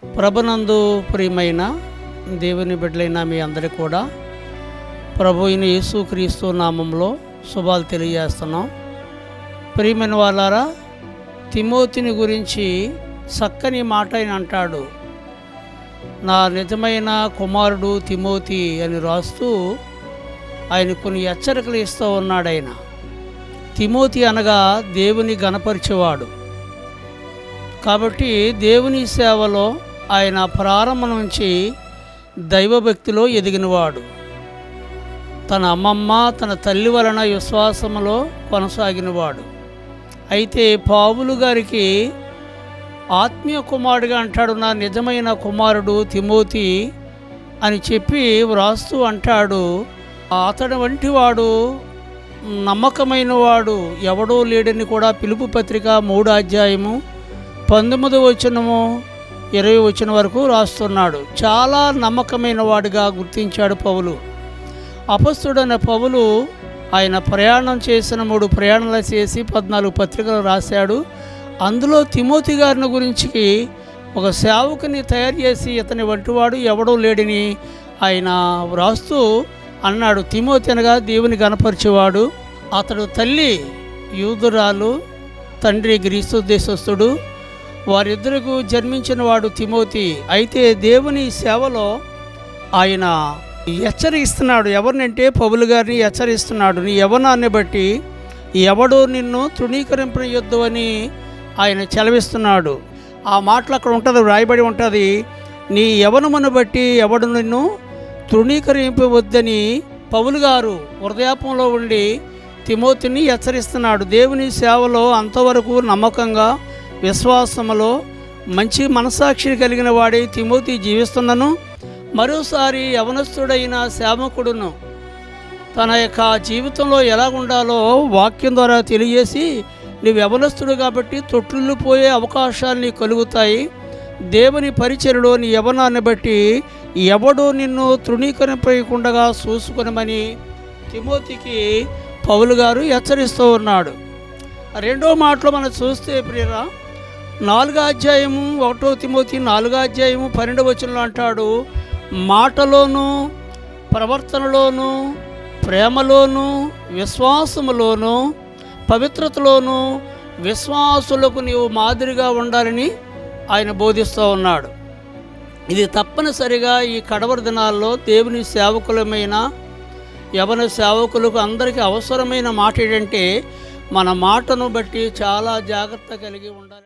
ప్రభునందు ప్రియమైన దేవుని బిడ్డలైన మీ అందరికీ కూడా ప్రభు అయిన యేసుక్రీస్తు నామంలో శుభాలు తెలియజేస్తున్నాం. ప్రియమైన వాళ్ళారా, తిమోతిని గురించి చక్కని మాట ఆయన అంటాడు. నా నిజమైన కుమారుడు తిమోతి అని రాస్తూ ఆయన కొన్ని హెచ్చరికలు ఇస్తూ ఉన్నాడు. ఆయన తిమోతి అనగా దేవుని గణపరిచేవాడు కాబట్టి దేవుని సేవలో ఆయన ప్రారంభం నుంచి దైవభక్తిలో ఎదిగినవాడు. తన అమ్మమ్మ తన తల్లి వలన విశ్వాసములో కొనసాగినవాడు. అయితే పౌలు గారికి ఆత్మీయ కుమారుడిగా అంటాడు, నా నిజమైన కుమారుడు తిమోతి అని చెప్పి వ్రాస్తూ అంటాడు, అతడు వంటి వాడు నమ్మకమైన వాడు ఎవడో లేడని కూడా ఫిలిప్పీ పత్రిక 3:19-20 వరకు రాస్తున్నాడు. చాలా నమ్మకమైన వాడిగా గుర్తించాడు పౌలు. అపొస్తలుడైన పౌలు ఆయన ప్రయాణం చేసిన 3 ప్రయాణాలు చేసి 14 పత్రికలు రాశాడు. అందులో తిమోతి గారిని గురించి ఒక సేవకుని తయారు చేసి ఇతని వంటివాడు ఎవడో లేడని ఆయన వ్రాస్తూ అన్నాడు. తిమోతి అనగా దేవుని గణపరిచేవాడు. అతడు తల్లి యూదురాలు, తండ్రి గ్రీసు దేశస్థుడు. వారిద్దరికి జన్మించిన వాడు తిమోతి. అయితే దేవుని సేవలో ఆయన హెచ్చరిస్తున్నాడు. ఎవరినంటే పౌలు గారిని హెచ్చరిస్తున్నాడు. నీ యవ్వనాన్ని బట్టి ఎవడో నిన్ను తృణీకరింపయొద్దు అని ఆయన చెలవిస్తున్నాడు. ఆ మాటలు అక్కడ ఉంటుంది, వ్రాయబడి ఉంటుంది. నీ యవ్వనమును బట్టి ఎవడు నిన్ను తృణీకరింపవద్దని పౌలు గారు హృదయాపంలో ఉండి తిమోతిని హెచ్చరిస్తున్నాడు. దేవుని సేవలో అంతవరకు నమ్మకంగా విశ్వాసములో మంచి మనసాక్షి కలిగిన వాడే తిమోతి జీవిస్తున్నాను. మరోసారి యవనస్తుడైన సేవకుడును తన యొక్క జీవితంలో ఎలా ఉండాలో వాక్యం ద్వారా తెలియజేసి, నీవు యవనస్తుడు కాబట్టి తొట్టిల్లిపోయే అవకాశాలు నీకు కలుగుతాయి. దేవుని పరిచర్యలో నీ యవనాన్ని బట్టి ఎవడో నిన్ను తృణీకరింపకుండా చూసుకొనమని తిమోతికి పౌలు గారు హెచ్చరిస్తూ ఉన్నాడు. రెండో మాటలో మనం చూస్తే ప్రియరా, 4 తిమోతి 4:12 అంటాడు, మాటలోను ప్రవర్తనలోను ప్రేమలోను విశ్వాసములోను పవిత్రతలోను విశ్వాసులకు నీవు మాదిరిగా ఉండాలని ఆయన బోధిస్తూ ఉన్నాడు. ఇది తప్పనిసరిగా ఈ కడవరి దినాల్లో దేవుని సేవకులమైన యవన సేవకులకు అందరికీ అవసరమైన మాట ఏంటంటే, మన మాటను బట్టి చాలా జాగ్రత్త కలిగి ఉండాలి.